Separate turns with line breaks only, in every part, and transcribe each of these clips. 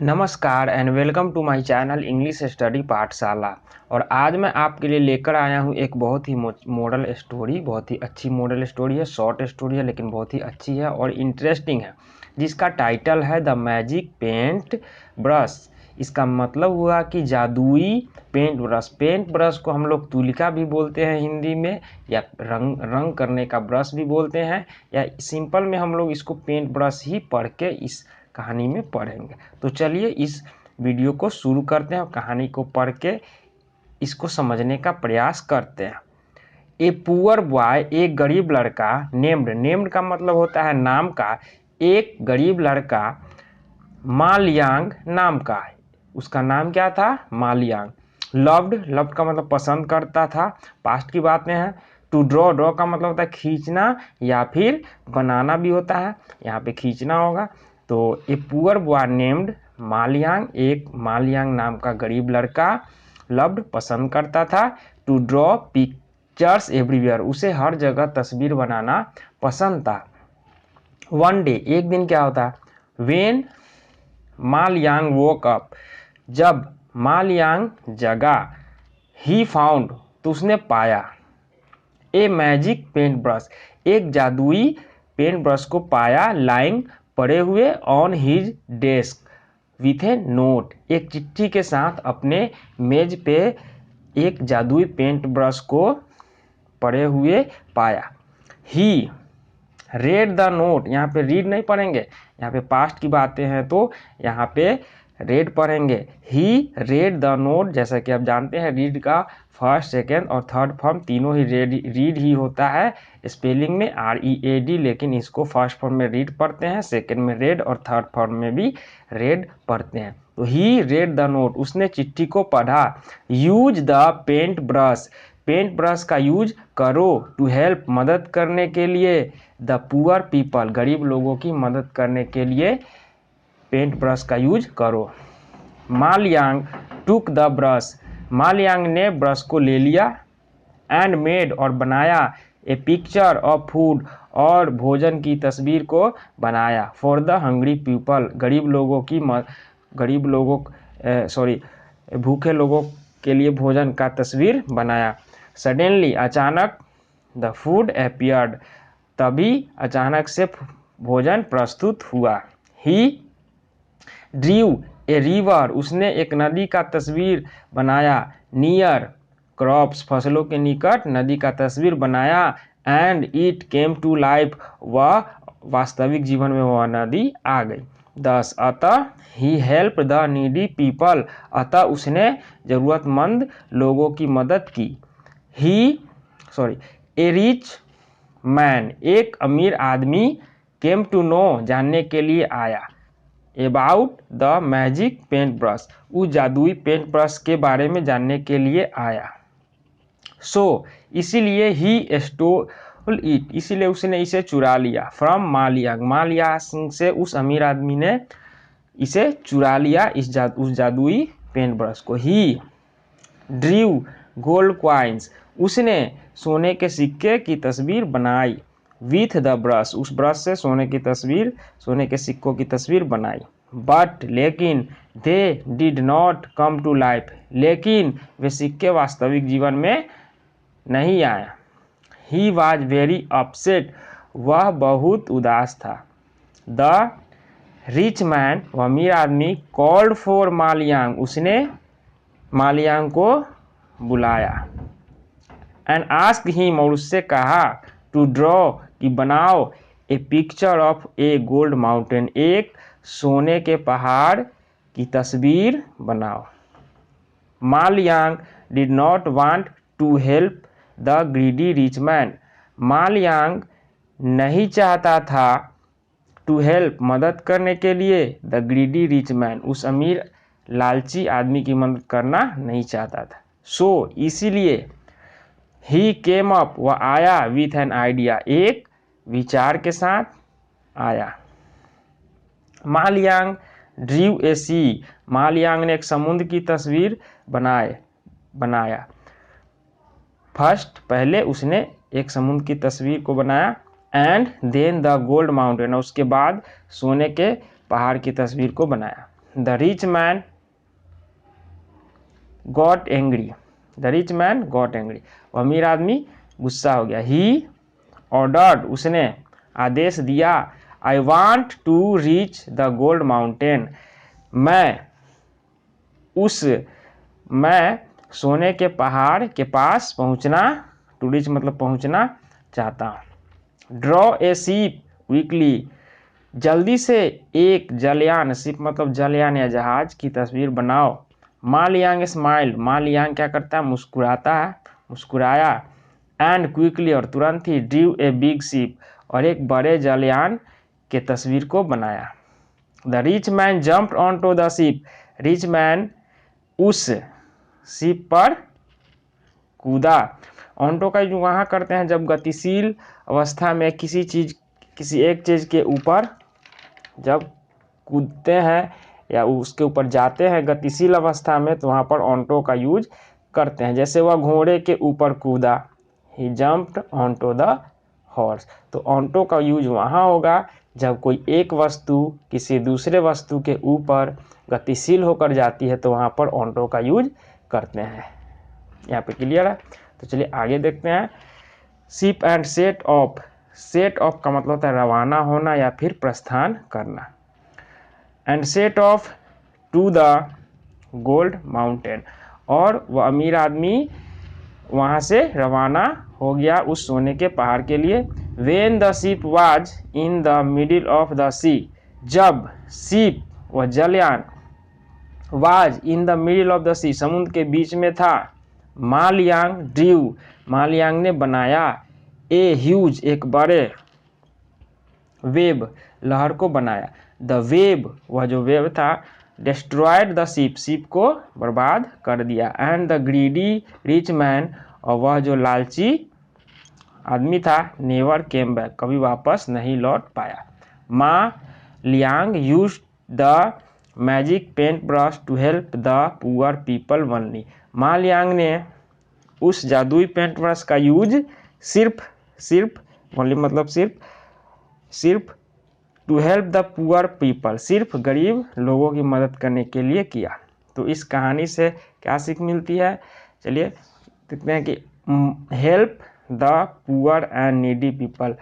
नमस्कार and welcome to my channel English study Pathshala. और आज मैं आपके लिए लेकर आया हूँ एक बहुत ही मॉडल स्टोरी। बहुत ही अच्छी मॉडल स्टोरी है, शॉर्ट स्टोरी है लेकिन बहुत ही अच्छी है और इंटरेस्टिंग है, जिसका टाइटल है द मैजिक पेंट ब्रश। इसका मतलब हुआ कि जादुई पेंट ब्रश। पेंट ब्रश को हम लोग तुलिका भी बोलते हैं हिंदी में, या रंग करने का ब्रश भी बोलते हैं, या सिंपल में हम लोग इसको पेंट ब्रश ही पढ़ के इस कहानी में पढ़ेंगे। तो चलिए इस वीडियो को शुरू करते हैं और कहानी को पढ़ के इसको समझने का प्रयास करते हैं। ए पुअर बॉय, एक गरीब लड़का, नेम्ड का मतलब होता है नाम का, एक गरीब लड़का मालयांग नाम का है। उसका नाम क्या था? मालयांग। लव्ड का मतलब पसंद करता था, पास्ट की बातें हैं। टू ड्रॉ का मतलब होता है खींचना या फिर बनाना भी होता है, यहाँ पे खींचना होगा। तो ए पुअर बॉय नेम्ड मालयांग, एक मालयांग नाम का गरीब लड़का, लव्ड पसंद करता था, टू ड्रॉ पिक्चर्स एवरीवेयर, उसे हर जगह तस्वीर बनाना पसंद था। वन डे, एक दिन क्या होता, वेन मालयांग वोक अप, जब मालयांग जगा, ही फाउंड, तो उसने पाया, ए मैजिक पेंट ब्रश, एक जादुई पेंट ब्रश को पाया, लाइंग पड़े हुए, on his desk with A note, एक चिट्ठी के साथ अपने मेज पे एक जादुई पेंट ब्रश को पड़े हुए पाया। ही रेड द नोट, यहाँ पे रीड नहीं पढ़ेंगे, यहाँ पे पास्ट की बातें हैं तो यहाँ पे रेड पढ़ेंगे। ही रेड द नोट, जैसा कि आप जानते हैं रीड का फर्स्ट, सेकेंड और थर्ड फॉर्म तीनों ही रीड ही होता है स्पेलिंग में, READ, लेकिन इसको फर्स्ट फॉर्म में रीड पढ़ते हैं, सेकेंड में रेड और थर्ड फॉर्म में भी रेड पढ़ते हैं। तो ही रेड द नोट, उसने चिट्ठी को पढ़ा। Use the paint brush, paint brush का यूज करो, टू हेल्प, मदद करने के लिए, द पुअर पीपल, गरीब लोगों की मदद करने के लिए पेंट ब्रश का यूज करो। मालयांग टुक द ब्रश, मालयांग ने ब्रश को ले लिया, एंड मेड, और बनाया, ए पिक्चर ऑफ फूड, और भोजन की तस्वीर को बनाया, फॉर द हंग्री पीपल, भूखे लोगों के लिए भोजन का तस्वीर बनाया। सडनली, अचानक, द फूड अपीयर्ड, तभी अचानक से भोजन प्रस्तुत हुआ। ही ड्रीव ए रिवर, उसने एक नदी का तस्वीर बनाया, नियर क्रॉप्स, फसलों के निकट नदी का तस्वीर बनाया, and it came to life, वह वास्तविक जीवन में वह नदी आ गई। 10 अतः ही हेल्प द नीडी पीपल, अतः उसने जरूरतमंद लोगों की मदद की। ए रिच मैन, एक अमीर आदमी, केम टू नो, जानने के लिए आया, about the magic paint brush, उस जादुई पेंट ब्रश के बारे में जानने के लिए आया। सो इसीलिए ही स्टोल इट, इसीलिए उसने इसे चुरा लिया, फ्रॉम मालयांग, मालयांग से उस अमीर आदमी ने इसे चुरा लिया, उस जादुई पेंट ब्रश को। ही ड्रीव गोल्ड क्वाइंस, उसने सोने के सिक्के की तस्वीर बनाई, विथ द ब्रश, उस ब्रश से सोने के सिक्कों की तस्वीर बनाई। बट, लेकिन, they did not come to life, लेकिन वे सिक्के वास्तविक जीवन में नहीं आए। ही वॉज वेरी अपसेट, वह बहुत उदास था। द रिच मैन, वह अमीर आदमी, कॉल्ड फॉर मालयांग, उसने मालयांग को बुलाया, एंड आस्क्ड हिम, और उससे कहा, टू ड्रॉ, कि बनाओ, a picture of a gold mountain, एक सोने के पहाड़ की तस्वीर बनाओ। Ma Liang did not want to help the greedy rich man, Ma Liang नहीं चाहता था, टू हेल्प, मदद करने के लिए, द ग्रीडी रिच मैन, उस अमीर लालची आदमी की मदद करना नहीं चाहता था। सो इसीलिए, ही केम अप, वह आया, विथ एन आइडिया, एक विचार के साथ आया। मालयांग ड्रीव ए सी, मालयांग ने एक समुद्र की तस्वीर बनाया। फर्स्ट, पहले उसने एक समुद्र की तस्वीर को बनाया, and then the gold mountain, उसके बाद सोने के पहाड़ की तस्वीर को बनाया। The rich man got angry, the rich man got angry, अमीर आदमी गुस्सा हो गया। ही ऑर्डर्ड, उसने आदेश दिया, I want to reach the gold mountain, मैं सोने के पहाड़ के पास पहुंचना, टू रीच मतलब पहुंचना चाहता हूँ। ड्रॉ ए शिप क्विकली, जल्दी से एक जलयान, शिप मतलब जलयान या जहाज की तस्वीर बनाओ। मा लियांग स्माइल, मा लियांग क्या करता है, मुस्कुराता है, मुस्कुराया। एंड क्विकली, और तुरंत ही, ड्रीव ए बिग शिप, और एक बड़े जलयान के तस्वीर को बनाया। The rich man jumped on to the ship, rich man उस शिप पर कूदा। ऑनटो का जो वहाँ करते हैं जब गतिशील अवस्था में किसी एक चीज़ के ऊपर जब कूदते हैं या उसके ऊपर जाते हैं गतिशील अवस्था में, तो वहाँ पर ऑनटो का यूज करते हैं। जैसे वह घोड़े के ऊपर कूदा, ही जम्प्ड ऑनटो द हॉर्स, तो ऑनटो का यूज वहाँ होगा जब कोई एक वस्तु किसी दूसरे वस्तु के ऊपर गतिशील होकर जाती है, तो वहाँ पर ऑनटो का यूज करते हैं। यहाँ पे क्लियर है। तो चलिए आगे देखते हैं। Ship and set of, set of का मतलब होता है रवाना होना या फिर प्रस्थान करना। And set off to the gold mountain, और वह अमीर आदमी वहाँ से रवाना हो गया उस सोने के पहाड़ के लिए। When the ship was in the middle of the sea, जब शिप वह जलयान was in the middle of the sea, समुद्र के बीच में था। मा लियांग ड्रीव, मा लियांग ने बनाया, ए ह्यूज, एक बड़े, वेब, लहर को बनाया। द वेब, वह जो वेब था, डिस्ट्रॉयड द शिप, शिप को बर्बाद कर दिया। And the greedy rich man, और वह जो लालची आदमी था, नेवर केम बैक, कभी वापस नहीं लौट पाया। Ma Liang use the magic paint brush to help the poor people only, Ma Liang ने उस जादुई पेंट ब्रश का यूज सिर्फ ओनली मतलब सिर्फ to help the poor people, सिर्फ गरीब लोगों की मदद करने के लिए किया। तो इस कहानी से क्या सीख मिलती है, चलिए देखते हैं कि help the poor and needy people,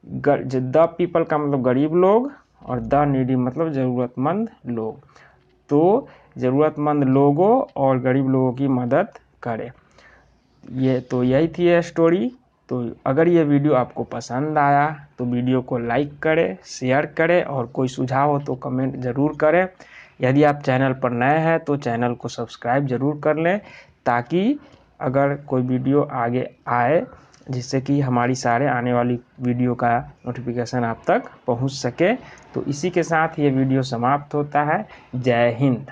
the people का मतलब गरीब लोग और द नीडी मतलब ज़रूरतमंद लोग, तो ज़रूरतमंद लोगों और गरीब लोगों की मदद करें। यही थी ये स्टोरी। तो अगर ये वीडियो आपको पसंद आया तो वीडियो को लाइक करें, शेयर करें, और कोई सुझाव हो तो कमेंट ज़रूर करें। यदि आप चैनल पर नए हैं तो चैनल को सब्सक्राइब ज़रूर कर लें, ताकि अगर कोई वीडियो आगे आए जिससे कि हमारी सारे आने वाली वीडियो का नोटिफिकेशन आप तक पहुंच सके। तो इसी के साथ ये वीडियो समाप्त होता है। जय हिंद।